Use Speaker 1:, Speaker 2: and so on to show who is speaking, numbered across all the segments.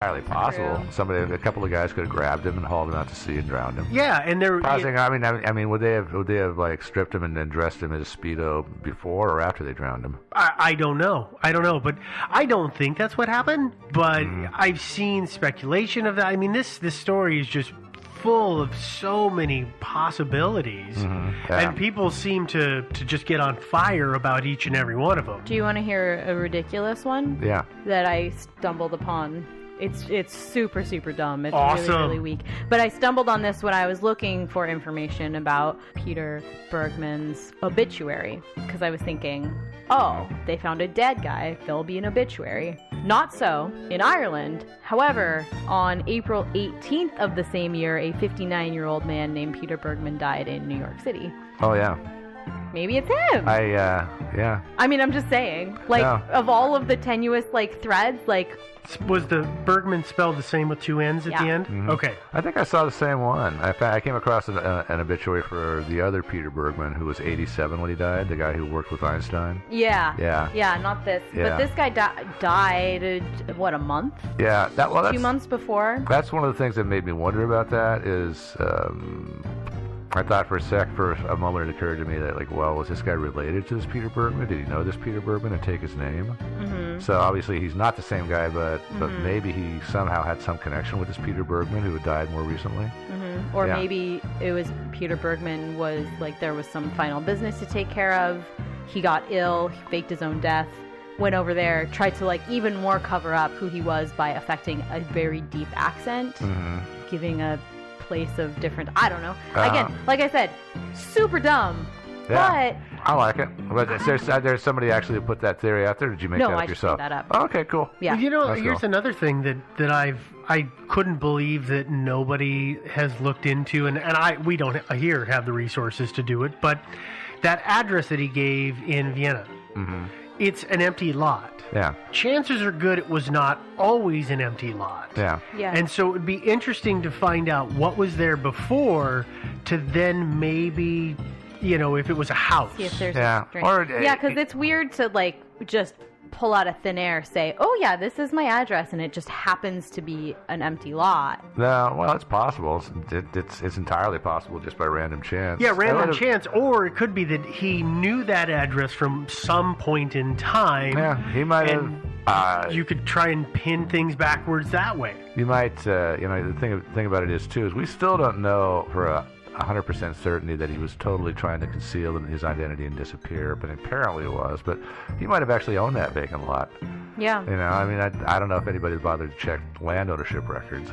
Speaker 1: Entirely possible.
Speaker 2: True.
Speaker 1: A couple of guys could have grabbed him and hauled him out to sea and drowned him.
Speaker 3: Yeah, and there.
Speaker 1: I mean, would they have like stripped him and then dressed him as a Speedo before or after they drowned him?
Speaker 3: I don't know, but I don't think that's what happened. But I've seen speculation of that. I mean, this story is just full of so many possibilities, and people seem to just get on fire about each and every one of them.
Speaker 2: Do you want to hear a ridiculous one?
Speaker 1: Yeah.
Speaker 2: That I stumbled upon. It's super, super dumb. It's
Speaker 3: awesome.
Speaker 2: really, really weak. But I stumbled on this when I was looking for information about Peter Bergman's obituary, because I was thinking, oh, they found a dead guy, there'll be an obituary. Not so in Ireland. However, on April 18th of the same year, a 59-year-old man named Peter Bergman died in New York City.
Speaker 1: Oh, yeah.
Speaker 2: Maybe it's him.
Speaker 1: Yeah.
Speaker 2: I mean, I'm just saying, like, of all of the tenuous, like, threads, like...
Speaker 3: Was the Bergman spelled the same with two N's at the end?
Speaker 1: Mm-hmm.
Speaker 3: Okay.
Speaker 1: I think I saw the same one. I came across an obituary for the other Peter Bergman, who was 87 when he died, the guy who worked with Einstein.
Speaker 2: Yeah.
Speaker 1: Yeah.
Speaker 2: Yeah, not this.
Speaker 1: Yeah.
Speaker 2: But this guy died, what, a month?
Speaker 1: Yeah.
Speaker 2: 2 months before?
Speaker 1: That's one of the things that made me wonder about that is... I thought for a moment it occurred to me that, like, well, was this guy related to this Peter Bergman? Did he know this Peter Bergman and take his name? Mm-hmm. So obviously he's not the same guy, but maybe he somehow had some connection with this Peter Bergman who had died more recently.
Speaker 2: Mm-hmm. Or maybe it was Peter Bergman was, like, there was some final business to take care of. He got ill, he faked his own death, went over there, tried to, like, even more cover up who he was by affecting a very deep accent, giving a place of different, I don't know. Again, like I said, super dumb.
Speaker 1: Yeah,
Speaker 2: but
Speaker 1: I like it. But there's somebody actually who put that theory out there. Did you make that up yourself?
Speaker 2: No, I just made that up.
Speaker 1: Oh, okay, cool.
Speaker 2: Yeah.
Speaker 3: Well, you know,
Speaker 1: That's
Speaker 3: here's
Speaker 1: cool.
Speaker 3: another thing that I couldn't believe that nobody has looked into, and we don't here have the resources to do it. But that address that he gave in Vienna, it's an empty lot.
Speaker 1: Yeah.
Speaker 3: Chances are good it was not always an empty lot.
Speaker 1: Yeah.
Speaker 2: Yeah.
Speaker 3: And so it would be interesting to find out what was there before to then maybe, you know, if it was a house.
Speaker 2: see if there's
Speaker 1: Yeah.
Speaker 2: a string. Because it's weird to, like, just pull out of thin air, say, oh yeah, this is my address, and it just happens to be an empty lot.
Speaker 1: No, well, it's possible. It's entirely possible just by random chance.
Speaker 3: Yeah, random chance, or it could be that he knew that address from some point in time.
Speaker 1: Yeah, he might have.
Speaker 3: You could try and pin things backwards that way.
Speaker 1: You might, the thing about it is we still don't know for 100% certainty that he was totally trying to conceal his identity and disappear, but apparently it was. But he might have actually owned that vacant lot.
Speaker 2: Yeah.
Speaker 1: You know, I mean, I don't know if anybody bothered to check land ownership records.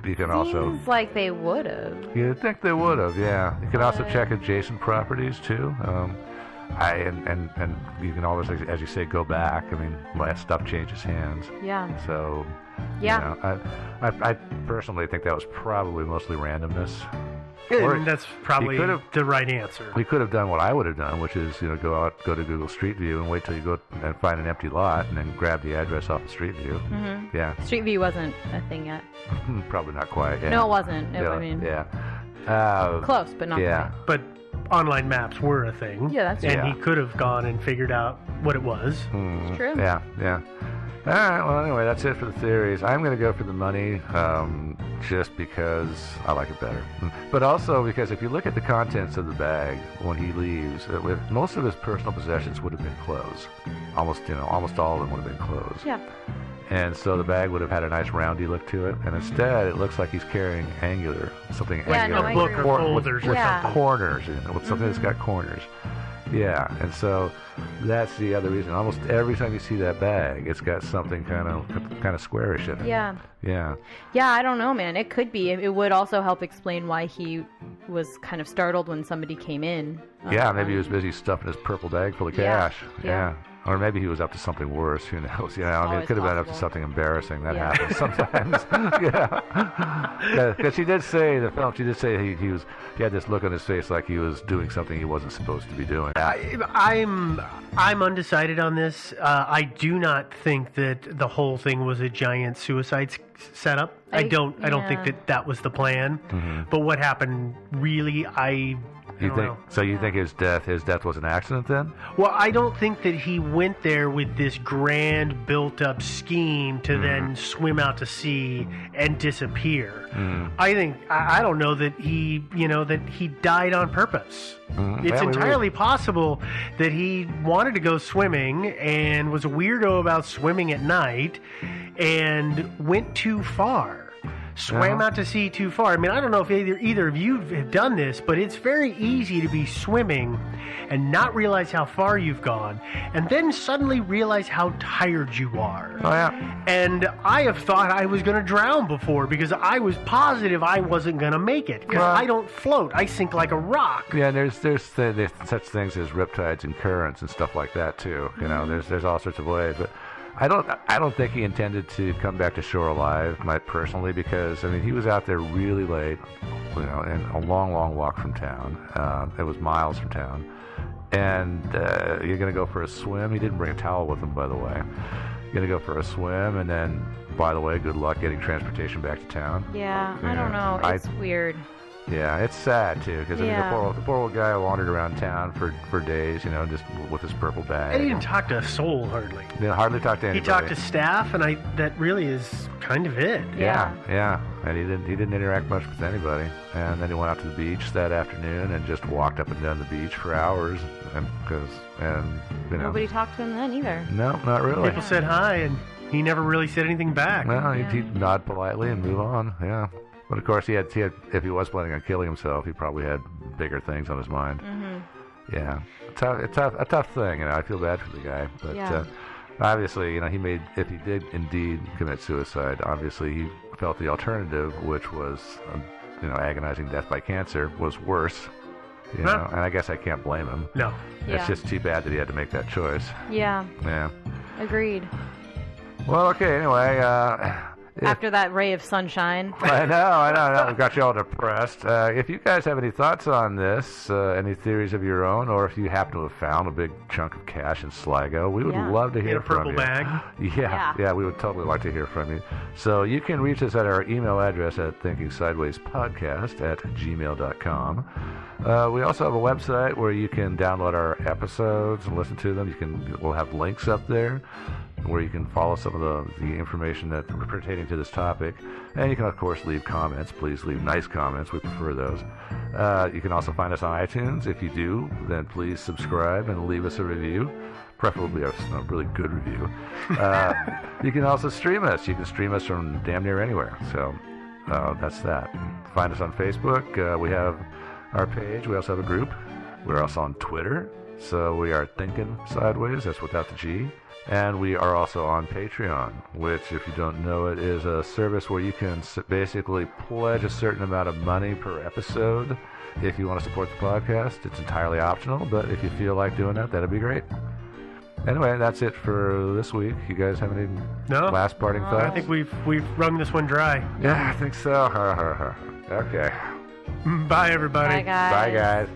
Speaker 1: You can also...
Speaker 2: Seems like they would have.
Speaker 1: You'd think they would have, yeah. You can also check adjacent properties, too. And you can always, as you say, go back. I mean, stuff changes hands.
Speaker 2: Yeah.
Speaker 1: So,
Speaker 2: yeah.
Speaker 1: You know, I personally think that was probably mostly randomness.
Speaker 3: And that's probably the right answer.
Speaker 1: We could have done what I would have done, which is, you know, go to Google Street View and wait till you go and find an empty lot and then grab the address off of Street View.
Speaker 2: Mm-hmm.
Speaker 1: Yeah.
Speaker 2: Street View wasn't a thing yet.
Speaker 1: Probably not quite. Yeah.
Speaker 2: No, it wasn't.
Speaker 1: Yeah,
Speaker 2: I mean,
Speaker 1: close,
Speaker 2: but not
Speaker 1: quite.
Speaker 3: But online maps were a thing.
Speaker 2: Yeah, that's true.
Speaker 3: And he could have gone and figured out what it was.
Speaker 2: It's true.
Speaker 1: Yeah. All right, well, anyway, that's it for the theories. I'm going to go for the money just because I like it better. But also because if you look at the contents of the bag when he leaves, most of his personal possessions would have been clothes. Almost all of them would have been clothes.
Speaker 2: Yeah.
Speaker 1: And so the bag would have had a nice roundy look to it. And instead, it looks like he's carrying something angular.
Speaker 3: A book or folders or something.
Speaker 1: Corners, with something that's got corners. Yeah, and so that's the other reason. Almost every time you see that bag, it's got something kind of squarish in it.
Speaker 2: Yeah.
Speaker 1: Yeah.
Speaker 2: Yeah, I don't know, man. It could be. It would also help explain why he was kind of startled when somebody came in.
Speaker 1: Yeah, maybe he was busy stuffing his purple bag full of cash. Yeah. Or maybe he was up to something worse. Who knows? You know, I mean, it could have been up to something embarrassing. That happens sometimes. Yeah. Because she did say in the film. She did say he had this look on his face like he was doing something he wasn't supposed to be doing.
Speaker 3: I'm undecided on this. I do not think that the whole thing was a giant suicide setup. I don't think that was the plan. But what happened really, I don't know.
Speaker 1: So you think his death was an accident then?
Speaker 3: Well, I don't think that he went there with this grand built-up scheme to then swim out to sea and disappear. I think I don't know that he died on purpose. It's entirely possible that he wanted to go swimming and was a weirdo about swimming at night and went too far. Swam out to sea too far. I mean, I don't know if either of you have done this, but it's very easy to be swimming and not realize how far you've gone, and then suddenly realize how tired you are.
Speaker 1: Oh, yeah.
Speaker 3: And I have thought I was going to drown before because I was positive I wasn't going to make it. Because I don't float. I sink like a rock.
Speaker 1: Yeah, and there's such things as riptides and currents and stuff like that, too. You know, there's all sorts of ways, but I don't think he intended to come back to shore alive, personally, because I mean he was out there really late, you know, and a long walk from town. It was miles from town, and you're gonna go for a swim. He didn't bring a towel with him, by the way. You're gonna go for a swim, and then, by the way, good luck getting transportation back to town.
Speaker 2: Yeah, I don't know. It's weird.
Speaker 1: Yeah, it's sad too because I mean the poor old guy wandered around town for days, you know, just with his purple bag.
Speaker 3: And he didn't talk to a soul hardly.
Speaker 1: He didn't hardly talk to anybody.
Speaker 3: He talked to staff, and that really is kind of it.
Speaker 1: Yeah, and he didn't interact much with anybody. And then he went out to the beach that afternoon and just walked up and down the beach for hours, and you know,
Speaker 2: nobody talked to him then either.
Speaker 1: No, not really.
Speaker 3: People said hi, and he never really said anything back.
Speaker 1: No, he'd nod politely and move on. Yeah. But of course, he had. If he was planning on killing himself, he probably had bigger things on his mind. Yeah, it's a tough thing. You know, I feel bad for the guy, but obviously, you know, if he did indeed commit suicide, obviously he felt the alternative, which was, you know, agonizing death by cancer, was worse. You know, and I guess I can't blame him.
Speaker 3: No,
Speaker 1: it's just too bad that he had to make that choice.
Speaker 2: Yeah.
Speaker 1: Yeah.
Speaker 2: Agreed.
Speaker 1: Well, okay. Anyway.
Speaker 2: After that ray of sunshine.
Speaker 1: I know. Got you all depressed. If you guys have any thoughts on this, any theories of your own, or if you happen to have found a big chunk of cash in Sligo, we would love to hear from you.
Speaker 3: In a purple bag.
Speaker 1: Yeah, we would totally like to hear from you. So you can reach us at our email address at thinkingsidewayspodcast@gmail.com. We also have a website where you can download our episodes and listen to them. We'll have links up there where you can follow some of the information that pertaining to this topic. And you can, of course, leave comments. Please leave nice comments. We prefer those. You can also find us on iTunes. If you do, then please subscribe and leave us a review, preferably a really good review. You can also stream us. You can stream us from damn near anywhere. So that's that. Find us on Facebook. We have our page. We also have a group. We're also on Twitter. So we are Thinking Sideways. That's without the G. And we are also on Patreon, which, if you don't know it, is a service where you can basically pledge a certain amount of money per episode if you want to support the podcast. It's entirely optional, but if you feel like doing that, that'd be great. Anyway, that's it for this week. You guys have any last parting thoughts?
Speaker 3: I think we've wrung this one dry.
Speaker 1: Yeah, I think so. Okay.
Speaker 3: Bye, everybody.
Speaker 2: Bye, guys.
Speaker 1: Bye, guys.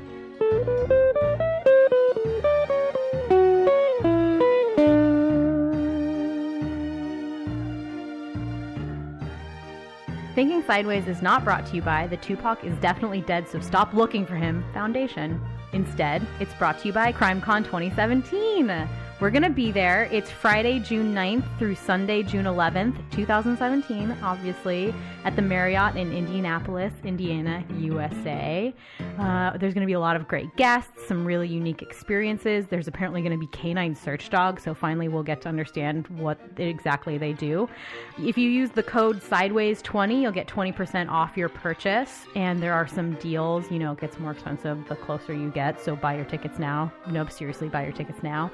Speaker 2: Thinking Sideways is not brought to you by the Tupac is Definitely Dead, So Stop Looking for Him Foundation. Instead, it's brought to you by CrimeCon 2017. We're going to be there. It's Friday, June 9th through Sunday, June 11th, 2017, obviously, at the Marriott in Indianapolis, Indiana, USA. There's going to be a lot of great guests, some really unique experiences. There's apparently going to be canine search dogs, so finally we'll get to understand what exactly they do. If you use the code Sideways20, you'll get 20% off your purchase, and there are some deals. You know, it gets more expensive the closer you get, so buy your tickets now. No, seriously, buy your tickets now.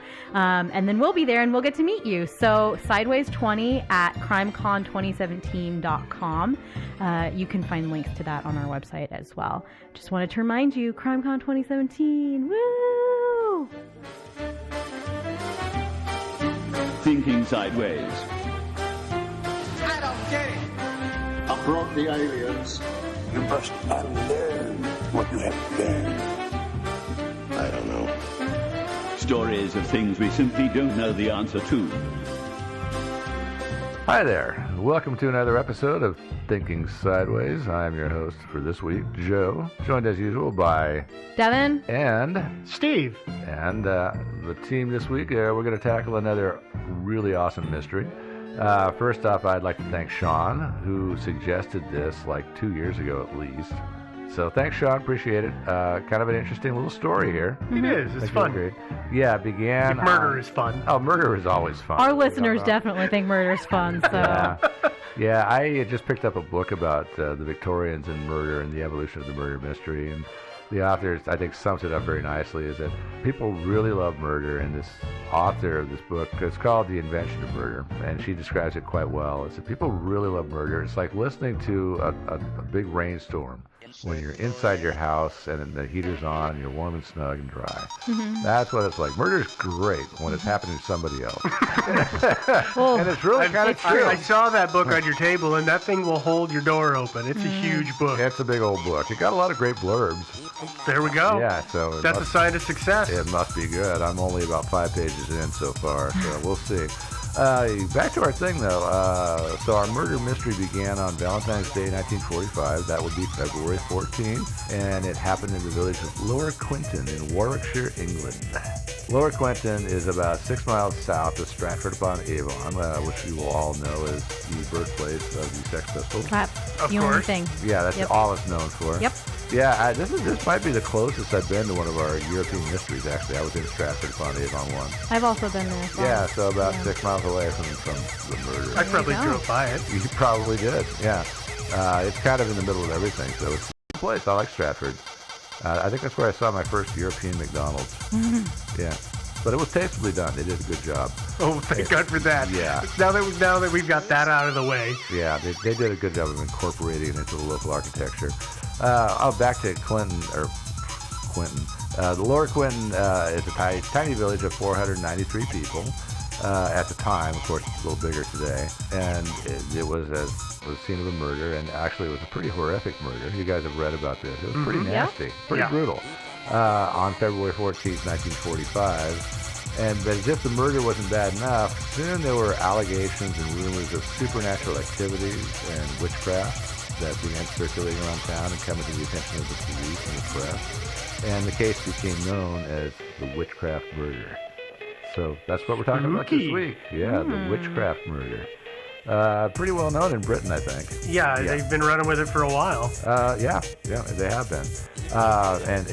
Speaker 2: And then we'll be there and we'll get to meet you. So Sideways20 at crimecon2017.com. You can find links to that on our website as well. Just wanted to remind you, CrimeCon 2017. Woo!
Speaker 4: Thinking Sideways.
Speaker 5: I don't get it.
Speaker 6: I brought the aliens.
Speaker 7: You must unlearn what you have learned.
Speaker 6: I don't know.
Speaker 4: Stories of things we simply don't know the answer to.
Speaker 1: Hi there. Welcome to another episode of Thinking Sideways. I'm your host for this week, Joe, joined as usual by
Speaker 2: Devin?
Speaker 1: and
Speaker 3: Steve.
Speaker 1: and the team this week. We're going to tackle another really awesome mystery. First off, I'd like to thank Sean, who suggested this like 2 years ago at least. So thanks, Sean. Appreciate it. Kind of an interesting little story here.
Speaker 3: It is. It's fun.
Speaker 1: Agreed. Yeah, it began.
Speaker 3: Murder is fun.
Speaker 1: Oh, murder is always fun.
Speaker 2: Our listeners definitely think murder's fun, so...
Speaker 1: Yeah, I just picked up a book about the Victorians and murder and the evolution of the murder mystery, and the author, I think, sums it up very nicely, is that people really love murder, and this author of this book, it's called The Invention of Murder, and she describes it quite well. It's that people really love murder. It's like listening to a big rainstorm when you're inside your house and the heater's on and you're warm and snug and dry. Mm-hmm. That's what it's like. Murder's great when it's happening to somebody else. And it's really kind of true.
Speaker 3: I saw that book on your table, and that thing will hold your door open. It's a huge book.
Speaker 1: It's a big old book. It got a lot of great blurbs.
Speaker 3: There we go.
Speaker 1: Yeah, so
Speaker 3: that's a sign of success.
Speaker 1: It must be good. I'm only about 5 pages in so far, so we'll see. Back to our thing, though. So our murder mystery began on Valentine's Day, 1945. That would be February 14th, and it happened in the village of Lower Quinton in Warwickshire, England. Lower Quinton is about 6 miles south of Stratford-upon-Avon, which you will all know as the birthplace of the Sex Pistols.
Speaker 2: That's the only thing.
Speaker 1: Yeah, that's all it's known for.
Speaker 2: Yep.
Speaker 1: Yeah, this might be the closest I've been to one of our European mysteries, actually. I was in Stratford-upon-Avon once.
Speaker 2: I've also been there. So.
Speaker 1: Yeah, so about 6 miles away from the murder.
Speaker 3: I probably drove by it.
Speaker 1: You probably did, yeah. It's kind of in the middle of everything, so it's a place. I like Stratford. I think that's where I saw my first European McDonald's. Mm-hmm. Yeah. But it was tastefully done. They did a good job.
Speaker 3: Oh, thank God for that.
Speaker 1: Yeah.
Speaker 3: Now that we've got that out of the way.
Speaker 1: Yeah, they did a good job of incorporating it into the local architecture. Back to Quinton. The Lower Quinton is a tiny village of 493 people at the time. Of course, it's a little bigger today. And it was a scene of a murder, and actually it was a pretty horrific murder. You guys have read about this. It was pretty nasty, pretty brutal. On February 14th, 1945. But as if the murder wasn't bad enough, soon there were allegations and rumors of supernatural activities and witchcraft that began circulating around town and coming to the attention of the police and the press. And the case became known as the witchcraft murder. So that's what we're talking about this week. Yeah, the witchcraft murder. Pretty well known in Britain, I think.
Speaker 3: Yeah, they've been running with it for a while.
Speaker 1: Yeah, they have been. And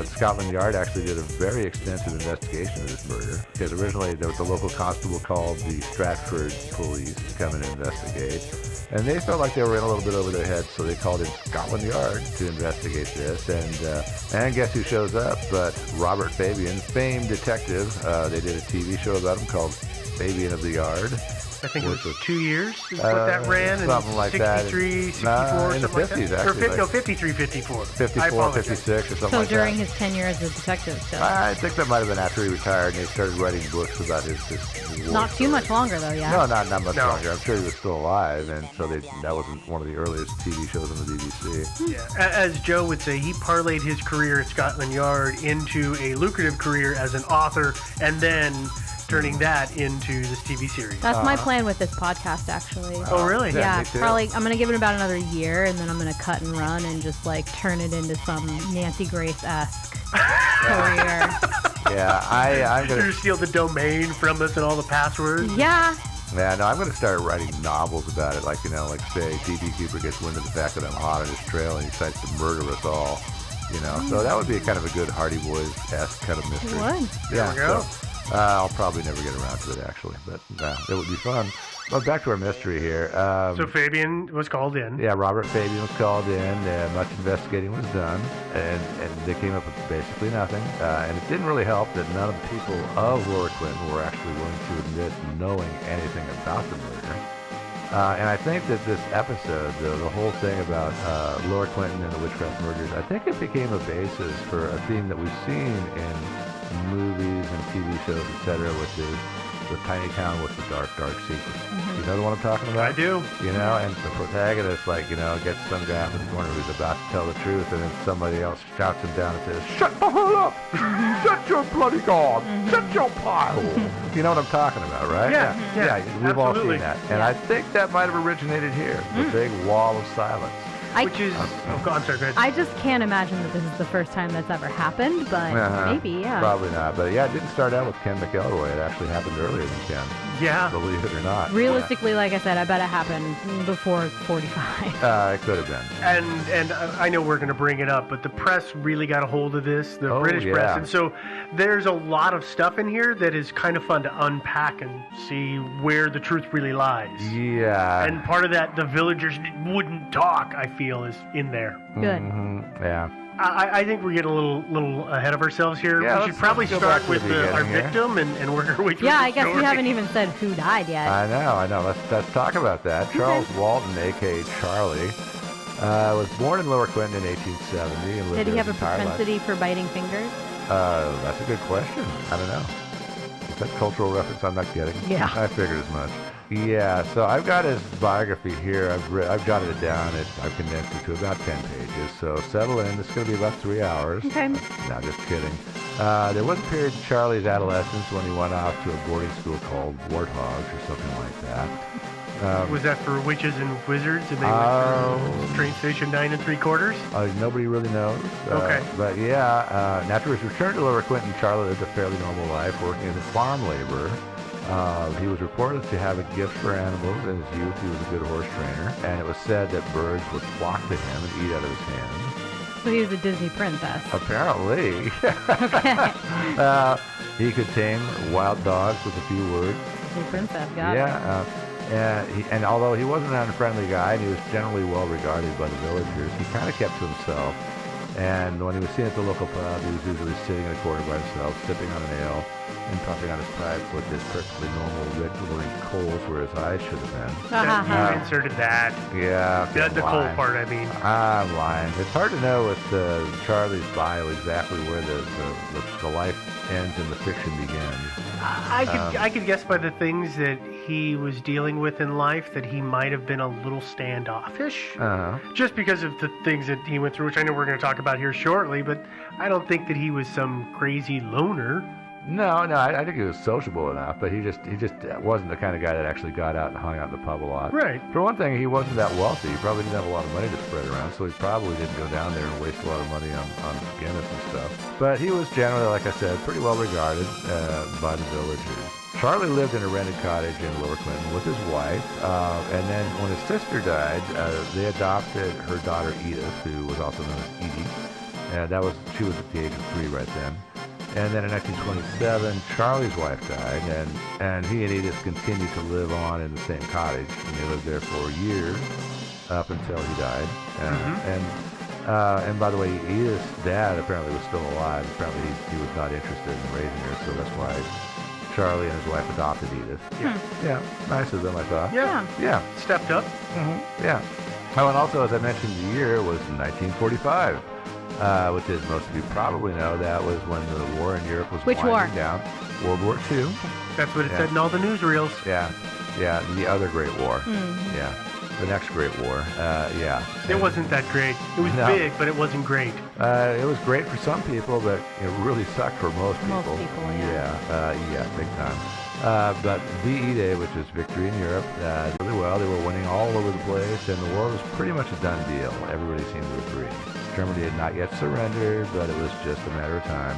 Speaker 1: Scotland Yard actually did a very extensive investigation of this murder, because originally there was a local constable called the Stratford Police to come and investigate, and they felt like they were in a little bit over their heads, so they called in Scotland Yard to investigate this, and guess who shows up but Robert Fabian, famed detective. They did a TV show about him called Fabian of the Yard.
Speaker 3: I think it was 2 years is what that ran.
Speaker 1: Something like
Speaker 3: 63, 64,
Speaker 1: in the 50s, actually.
Speaker 3: Or 53, 54.
Speaker 1: 54, 56, or something like that.
Speaker 2: So during his tenure as a detective still?
Speaker 1: I think that might have been after he retired and he started writing books about his war
Speaker 2: Not too much longer, though, yeah?
Speaker 1: No, not much longer. I'm sure he was still alive, and so that wasn't one of the earliest TV shows on the BBC.
Speaker 3: Yeah. As Joe would say, he parlayed his career at Scotland Yard into a lucrative career as an author, and then turning that into this TV series.
Speaker 2: That's my plan with this podcast, actually.
Speaker 3: Oh, really?
Speaker 2: Yeah, probably. I'm going to give it about another year, and then I'm going to cut and run and just, turn it into some Nancy Grace-esque career.
Speaker 1: Yeah, I'm going
Speaker 3: to steal the domain from us and all the passwords.
Speaker 2: Yeah.
Speaker 1: Yeah, no, I'm going to start writing novels about it, like say D.B. Cooper gets wind of the fact that I'm hot on his trail and he decides to murder us all, So that would be kind of a good Hardy Boys-esque kind of mystery.
Speaker 2: It would.
Speaker 1: Yeah,
Speaker 3: there we go.
Speaker 1: So, I'll probably never get around to it, actually, but it would be fun. But back to our mystery here.
Speaker 3: So Fabian was called in.
Speaker 1: Yeah, Robert Fabian was called in. Much investigating was done, and they came up with basically nothing. And it didn't really help that none of the people of Lower Quinton were actually willing to admit knowing anything about the murder. And I think that this episode, the whole thing about Lower Quinton and the witchcraft murders, I think it became a basis for a theme that we've seen in movies and TV shows, etc., which is the tiny town with the dark, dark secret. You know the one I'm talking about?
Speaker 3: I do.
Speaker 1: You know, and the protagonist, like, you know, gets some guy up in the corner who's about to tell the truth, and then somebody else shouts him down and says, "Shut the hell up! Shut your bloody gob! Shut your pie hole!" You know what I'm talking about, right?
Speaker 3: Yeah,
Speaker 1: we've all
Speaker 3: absolutely.
Speaker 1: seen that. And I think that might have originated here, the big wall of silence.
Speaker 3: Which is... Oh, I'm sorry, go ahead.
Speaker 2: I just can't imagine that this is the first time that's ever happened, but maybe, yeah.
Speaker 1: Probably not. But yeah, it didn't start out with Ken McElroy. It actually happened earlier than Ken.
Speaker 3: Yeah.
Speaker 1: Believe it or not.
Speaker 2: Realistically, like I said, I bet it happened before 45.
Speaker 1: It could have been.
Speaker 3: And I know we're going to bring it up, but the press really got a hold of this, the British
Speaker 1: yeah.
Speaker 3: press. And so there's a lot of stuff in here that is kind of fun to unpack and see where the truth really lies.
Speaker 1: Yeah.
Speaker 3: And part of that, the villagers wouldn't talk, I feel, is in there.
Speaker 2: Good.
Speaker 1: Yeah.
Speaker 3: I think we're getting a little ahead of ourselves here.
Speaker 1: Yeah,
Speaker 3: we should probably
Speaker 1: let's go back
Speaker 3: start
Speaker 1: to the
Speaker 3: with our
Speaker 1: beginning here.
Speaker 3: victim and work our way through
Speaker 2: Yeah,
Speaker 3: the
Speaker 2: I guess we
Speaker 3: story.
Speaker 2: haven't even said who died yet.
Speaker 1: I know. Let's talk about that. Charles Walton, a.k.a. Charlie, was born in Lower Quinton in 1870 and lived
Speaker 2: Did he
Speaker 1: there
Speaker 2: have a
Speaker 1: his entire life.
Speaker 2: propensity for biting fingers?
Speaker 1: That's a good question. I don't know. Is that cultural reference I'm not getting?
Speaker 2: Yeah.
Speaker 1: I figured as much. Yeah, so I've got his biography here. I've jotted it down. I've condensed it to about 10 pages. So settle in. It's going to be about 3 hours.
Speaker 2: Okay.
Speaker 1: No, just kidding. There was a period in Charlie's adolescence when he went off to a boarding school called Warthogs or something like that.
Speaker 3: Was that for witches and wizards? And they went to train station 9 3/4?
Speaker 1: Nobody really knows.
Speaker 3: Okay.
Speaker 1: But yeah, after his return to Lower Quinton, Charlie lived a fairly normal life, working as a farm laborer. He was reported to have a gift for animals. In his youth, he was a good horse trainer, and it was said that birds would flock to him and eat out of his hands.
Speaker 2: So he was a Disney princess.
Speaker 1: Apparently. He could tame wild dogs with a few words.
Speaker 2: Disney princess, got it.
Speaker 1: And although he wasn't an unfriendly guy, and he was generally well regarded by the villagers, he kind of kept to himself. And when he was seen at the local pub, he was usually sitting in a corner by himself, sipping on an ale, and puffing on his pipe with his perfectly normal red glowing coals where his eyes should have been.
Speaker 3: You inserted that.
Speaker 1: Yeah.
Speaker 3: The coal part, I mean.
Speaker 1: I'm lying. It's hard to know with Charlie's bio exactly where the life ends and the fiction begins.
Speaker 3: I could guess by the things that he was dealing with in life that he might have been a little standoffish. Just because of the things that he went through, which I know we're going to talk about here shortly, but I don't think that he was some crazy loner.
Speaker 1: No, I think he was sociable enough, but he just wasn't the kind of guy that actually got out and hung out in the pub a lot.
Speaker 3: Right.
Speaker 1: For one thing, he wasn't that wealthy. He probably didn't have a lot of money to spread around, so he probably didn't go down there and waste a lot of money on Guinness and stuff. But he was generally, like I said, pretty well regarded by the villagers. Charlie lived in a rented cottage in Lower Clinton with his wife, and then when his sister died, they adopted her daughter Edith, who was also known as Edie. She was at the age of 3 right then. And then in 1927, Charlie's wife died, and he and Edith continued to live on in the same cottage, and they lived there for years up until he died. And by the way, Edith's dad apparently was still alive. Apparently he was not interested in raising her, so that's why Charlie and his wife adopted Edith. Yeah, nice of them, I thought.
Speaker 3: Yeah. Stepped up.
Speaker 1: Yeah. Oh, and also, as I mentioned, the year was 1945. Which, as most of you probably know, that was when the war in Europe was winding down. World War II.
Speaker 3: That's what it said in all the newsreels.
Speaker 1: Yeah, the other great war. Yeah, the next great war.
Speaker 3: It wasn't that great. It was big, but it wasn't great.
Speaker 1: It was great for some people, but it really sucked for most people.
Speaker 2: Most people,
Speaker 1: Yeah, big time. But VE Day, which is victory in Europe, really well. They were winning all over the place, and the war was pretty much a done deal. Everybody seemed to agree. Germany had not yet surrendered, but it was just a matter of time.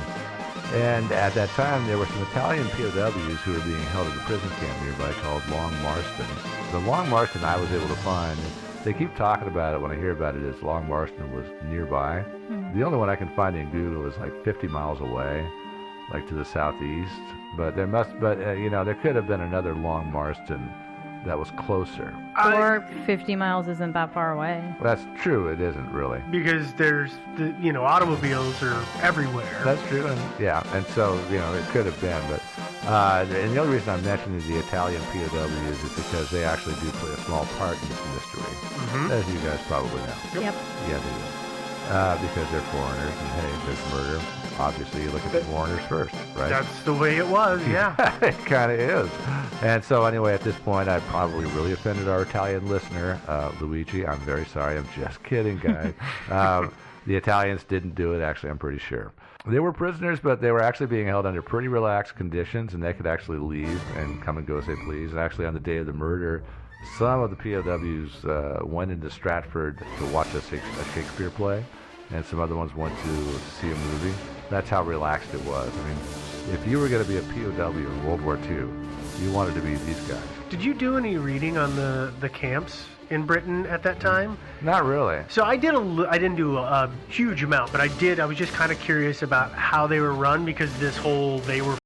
Speaker 1: And at that time, there were some Italian POWs who were being held at a prison camp nearby called Long Marston. The Long Marston I was able to find, they keep talking about it when I hear about it, is Long Marston was nearby. The only one I can find in Google is like 50 miles away, like to the southeast. But there could have been another Long Marston that was closer.
Speaker 2: Or 50 miles isn't that far away.
Speaker 1: Well, that's true. It isn't really.
Speaker 3: Because there's, automobiles are everywhere.
Speaker 1: That's true, and so, it could have been, but, and the only reason I'm mentioning the Italian POWs is because they actually do play a small part in this mystery, as you guys probably know.
Speaker 2: Yep.
Speaker 1: Yeah, they do. because they're foreigners, and hey, there's murder. Obviously, you look at the foreigners first, right?
Speaker 3: That's the way it was, yeah.
Speaker 1: It kind of is. And so anyway, at this point, I probably really offended our Italian listener, Luigi. I'm very sorry. I'm just kidding, guys. The Italians didn't do it, actually, I'm pretty sure. They were prisoners, but they were actually being held under pretty relaxed conditions, and they could actually leave and come and go as they please. And actually, on the day of the murder, some of the POWs went into Stratford to watch a Shakespeare play, and some other ones went to see a movie. That's how relaxed it was. I mean, if you were going to be a POW in World War II, you wanted to be these guys.
Speaker 3: Did you do any reading on the camps in Britain at that time?
Speaker 1: Not really.
Speaker 3: So I didn't do a huge amount, but I was just kind of curious about how they were run, because they were